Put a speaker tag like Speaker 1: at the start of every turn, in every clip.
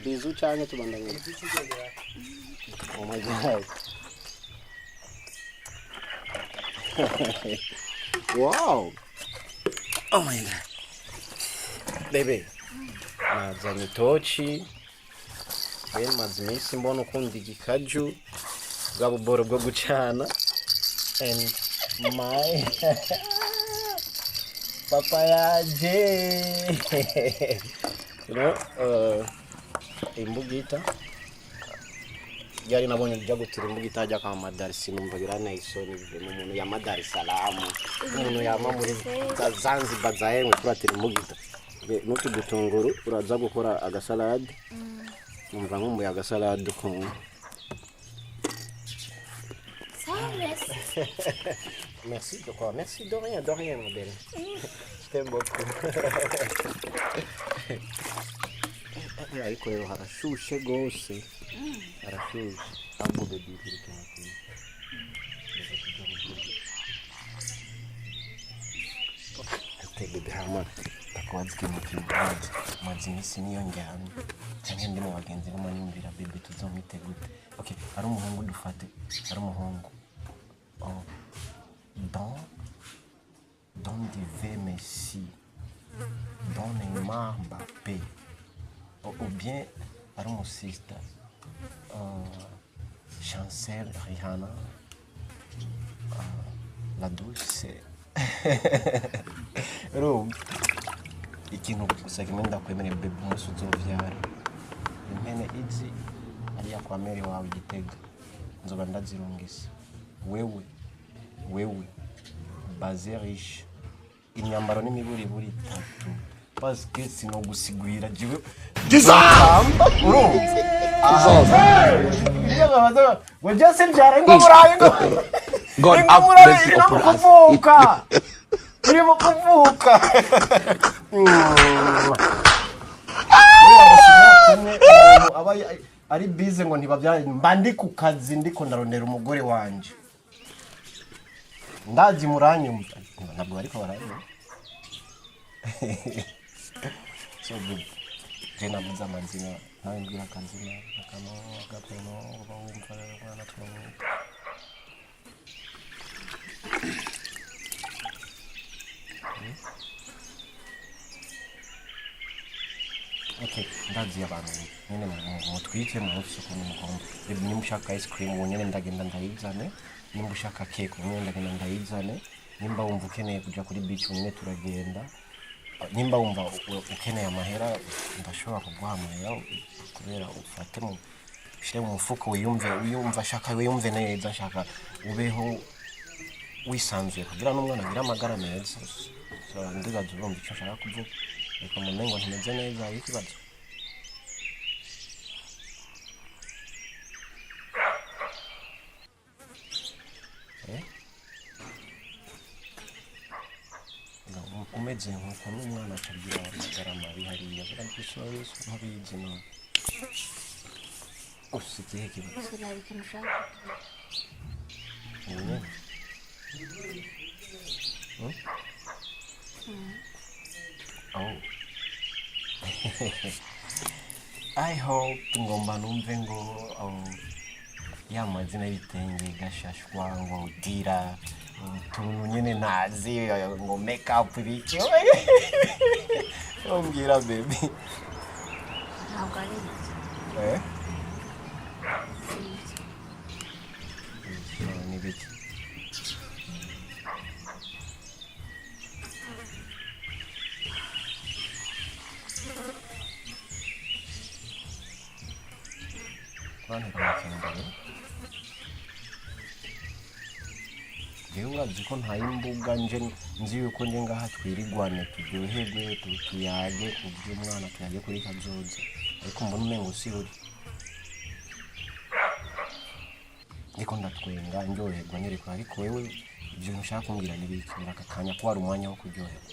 Speaker 1: Bizu cyane tubandanye. Oh my god. Wow. Oh my god. Baby. Nazanye tochi. Ben mazimisi mbona ukundi igikaju bwa buboro bwo gucana and my papayaje. You know, imbugita yari nabonye bijya gutira imbugita ajya kwa madarisi numva birana isoni umuntu ya Dar Salaam umuntu yama muri Zanzibar zayenwe kuratira imbugita nutu dutunguru uraza gukora agasalade numva nkumbuye agasalade ko Merci de quoi? Merci de rien, ma belle. Je t'aime beaucoup. Ariko rero harashushe gose. Harashushe. Ambo baby kirikana. Okay, baby hama. Takwazi kintu mazi misi niyo njyana. Cyane ndi mu bagenzi bamanyumvira baby tuzomite gute. Okay, ari umuhungu dufate. Ari umuhungu. Oh. Dans divers Messi, dans Neymar Mbappé, ou bien mon sister, Chancel Rihanna, la douce, Rome, ikintu segmenta kwemera bebe musu zovyara, impene izi ari yakwa Mary wawe Gitega, nzoba ndazirungisa, wewe baze riche imyambaro n'imiburi buri tatu parce que sino gusigurira jiwe gizamba ngo jase byara ngo burayi ngo God update kuvuka urimo kuvuka aba ari bize ngo ntibabyara mbandi ku kazi ndiko ndarondera umugore wanje ndazi muranyumva ntabwo bariko baranyumva so good jena buza manzina nawe mbwira kanzina akano agakono bawumva bana twamwe okay ndazi abantu nyene mutwike mu rusuku n'umukombe ni mushaka ice cream wonyene ndagenda ndayizane nimba ushaka cake wonyene ndagenda ndayizane nimba wumva ukeneye kuja kuri beach wonyene turagenda nimba wumva ukeneye amahera ndashobora kuguha amahera kubera ufate mu shire mu mufuko wiyumva shaka wiyumve neza shaka ubeho wisanzuye kugira n'umwana agira amagara meza so ndibaza urumva icyo nshaka kuvuga reka mumengo ntimeze neza ikibazo umeze nkuko n'umwana atagira amagara mabi hariya kandi Yesu ntabizi no usikiye kibazo
Speaker 2: Sura ikintu ushaka
Speaker 1: Oh. I hope ngomba numve ngo ya mazina y'ibitenge gashashwa ngo dira tuntu nyene nazi ngo make up biki ombwira baby
Speaker 2: ntabwo ari
Speaker 1: ni biki bantera amakenga rero urazi ko nta imbuga nje nzi yuko nje ngaha twirigwane turyoherwe tuyage ku by'umwana tuyage kuri kazoza ariko mbona umengo si uri ndiko ndatwenga ndyoherwa nyereko ariko wewe ibyo nshaka kumbwira n'ibiki aka kanya ko hari umwanya wo kuryoherwa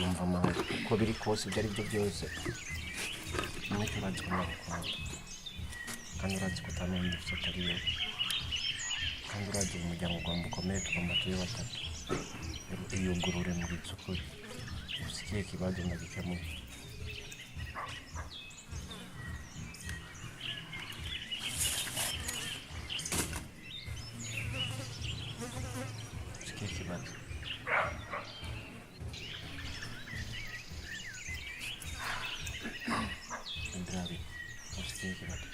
Speaker 1: yumva amahoro uko biri kose ibyo ari byo byose nimwe turazi ko nagukunda kandi urazi ko utamenya ibyo atari wowe kandi urazi umuryango ugomba ukomeye tugomba tube batatu iyugurure muri by'ukuri gusa ikihe kibazo ndagikemuye ikihe kibazo Bravi, ikihe kibazo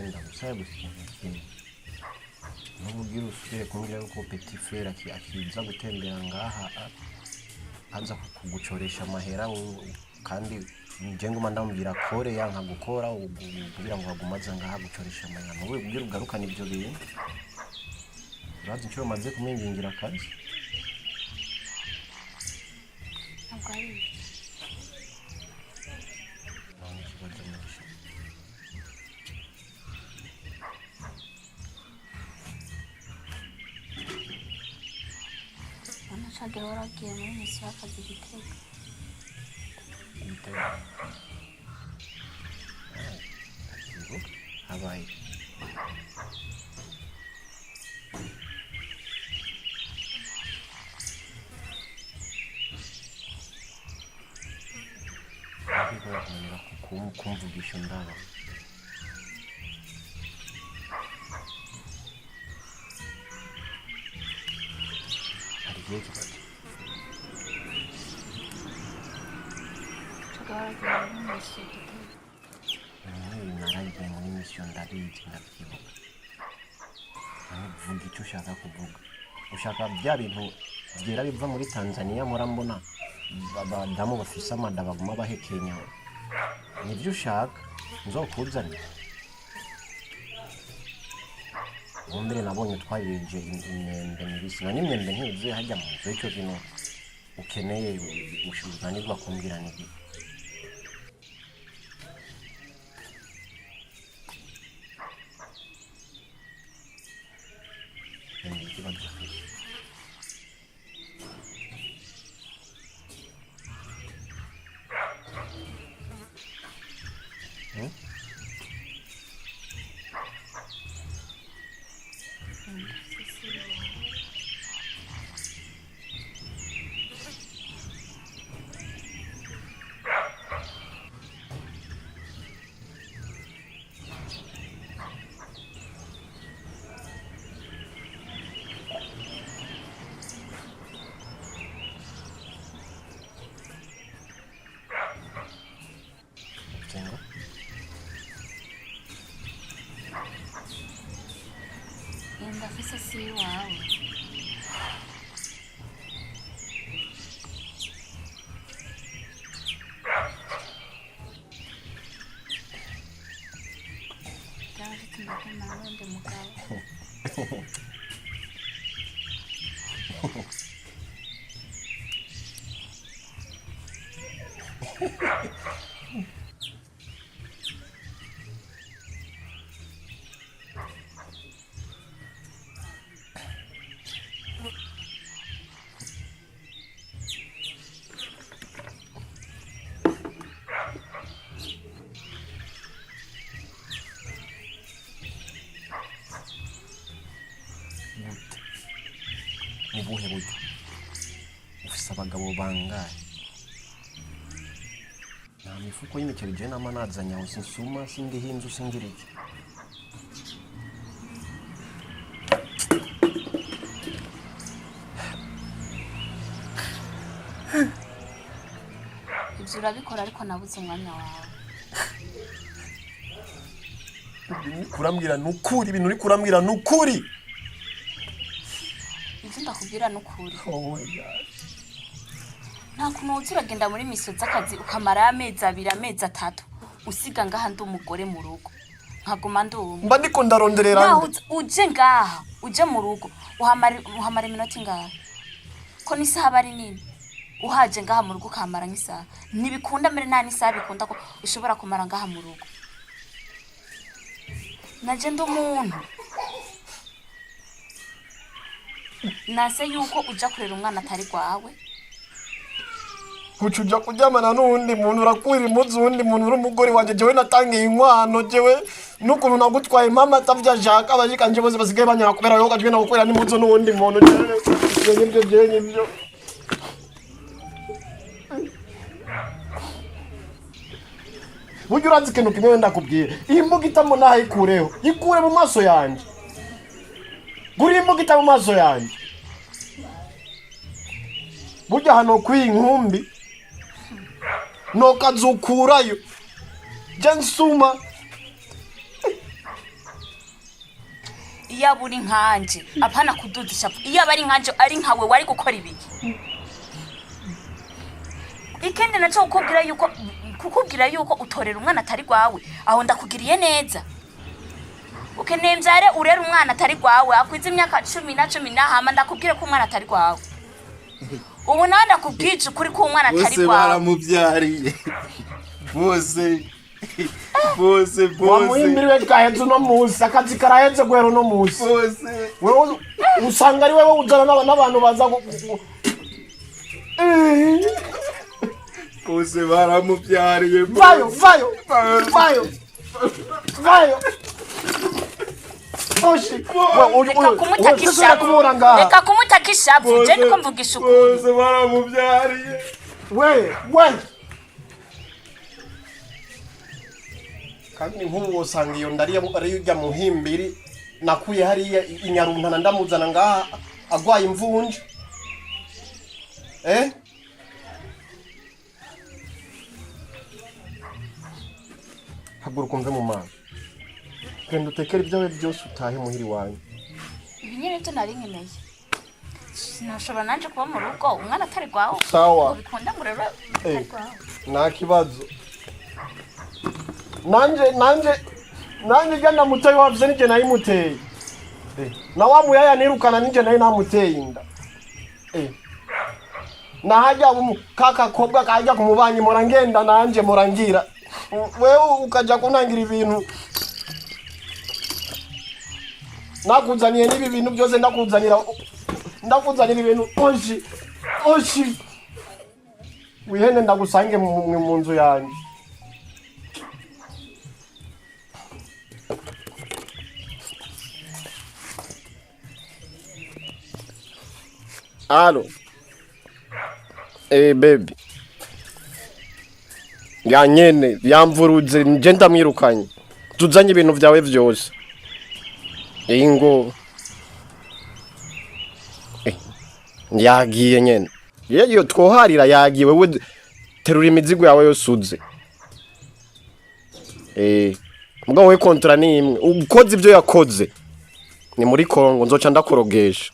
Speaker 1: ndagusaye gusa ikintu kimwe n'ubwira usubire kumbwira yuko petit frere akiza gutembera ngaha aza kugucoresha amahera kandi nje nguma ndamubwira kore yanka gukora kugira ngo bagumaze ngaha gucoresha amahera wowe ubwira ugarukana ibyo bintu urazi inshuro maze kumwingingira akazi
Speaker 2: ntabwo ari Shage waragiye muri misi y'akazi Gitega.
Speaker 1: Gitega. Habaye. Ariko yakomera kumvugisha ndaba. Kibazo naragiye muri misiyo ndabizi ndabyibuka vuga icyo ushaka kuvuga ushaka bya bintu byera biva muri Tanzania murambona abadamu bafise amada baguma bahekenya nibyo ushaka nzokuzana Umbere nabonye twabije imyembe mibisi na n'imyembe ntizuye hajya mu nzu icyo kintu ukeneye ushuzanirwa kumbwira niki
Speaker 2: Inda afise si iwawe byabashitse umutima wende mugabo
Speaker 1: ubuhe buryo ufise abagabo bangahe nta mifuko y'imiceri je nama nazanye aho sinsuma sindiho inzu singira iki
Speaker 2: Ivyo urabikora ariko nabuze umwanya wawe.
Speaker 3: Kurambwira nukuri ibintu uri kurambwira nukuri.
Speaker 2: Ivyo ndakubwira nukuri.
Speaker 3: Oh my god.
Speaker 2: Nta kuntu uzuragenda muri misozi akazi ukamara amezi 2 amezi 3 usiga ngaha ndi umugore mu rugo. Nkaguma ndumva.
Speaker 3: Mba ndiko ndaronderera.
Speaker 2: Naho uje ngaha, uje mu rugo, uhamara iminota ingahe? Ko nisaha bari nini? Uhaje ngaha mu rugo kamara nk'isaha. Nibikunda mbere nta nisaha bikunda ko ushobora kumara ngaha mu rugo. Naje ndo umuntu. Nase yuko uja kurera umwana atari gwawe.
Speaker 3: Kucuja kujamana n'undi muntu urakwira impuzu undi muntu uri umugore wanje jewe natangiye inkwano jewe n'ukuntu nagutwaye mama atavya jaka abashikanje bose basigaye banyara kubera yoga jewe nagukorera n'impuzu n'undi muntu jewe nivyo burya urazi ikintu kimwe ndakubwira iyi mbuga itamo naho ikureho ikure mu maso yanje guri imbuga itamo mu maso yanje burya hano kwiyi nkumbi no kazukurayo jensuma
Speaker 2: iya buri nkanje apana kududisha iya bari nkanje ari nkawe wari gukora ibiki ikende naco kukubwira yuko utorera umwana atari gwawe aho ndakugiriye neza ukeneye mbyare urera umwana atari gwawe akwiza imyaka 10 hama ndakubwire ko umwana atari gwawe ubu nawe ndakubwije ukuri ko umwana atari gwawe
Speaker 4: bose baramubyariye bose
Speaker 3: wamuhimbiriwe twahenze no musi akazi karahenze guhera no musi wewe usanga ari wewe uzana n'abantu baza
Speaker 4: bose baramubyariye
Speaker 3: vayo oshi
Speaker 2: reka kumutakishavu je niko mvugisha ukuri
Speaker 4: bose baramubyariye
Speaker 3: we kandi nk'ubu usanga iyo ndariya ari ujya muhimbiri nakuye hariya inyaruntana ndamuzana ngaha agwaye imvunje haguruka umve mu maso genda utekere ibyawe byose utahe muhiri wanyu
Speaker 2: nyine cyo nari nkeneye sinashobora nanje kuba mu rugo umwana atari gwawe
Speaker 3: sawa
Speaker 2: bikunda ngo rero atari gwawe
Speaker 3: nta kibazo nanje gana muteye wavuze nije nayimuteye na wa muyaya nirukana nije nayi namuteye inda na hajya kaka kobwa kajya kumubanyi morangenda nanje morangira wewe ukaja kunangira ibintu nakuzaniye nibi bintu byose ndakuzanira ibintu oshi wihene ndagusange mu nzu yanjye Alo baby yanyene yamvuruze nje ndamwirukanye tuzanye ibintu byawe byose ingo yagiye nyene yeyo twoharira yagiye wewe terura imizigo yawe yosuze mbwa we kontra ni imwe ukoze ibyo yakoze ni muri Kongo nzoca ndakorogesha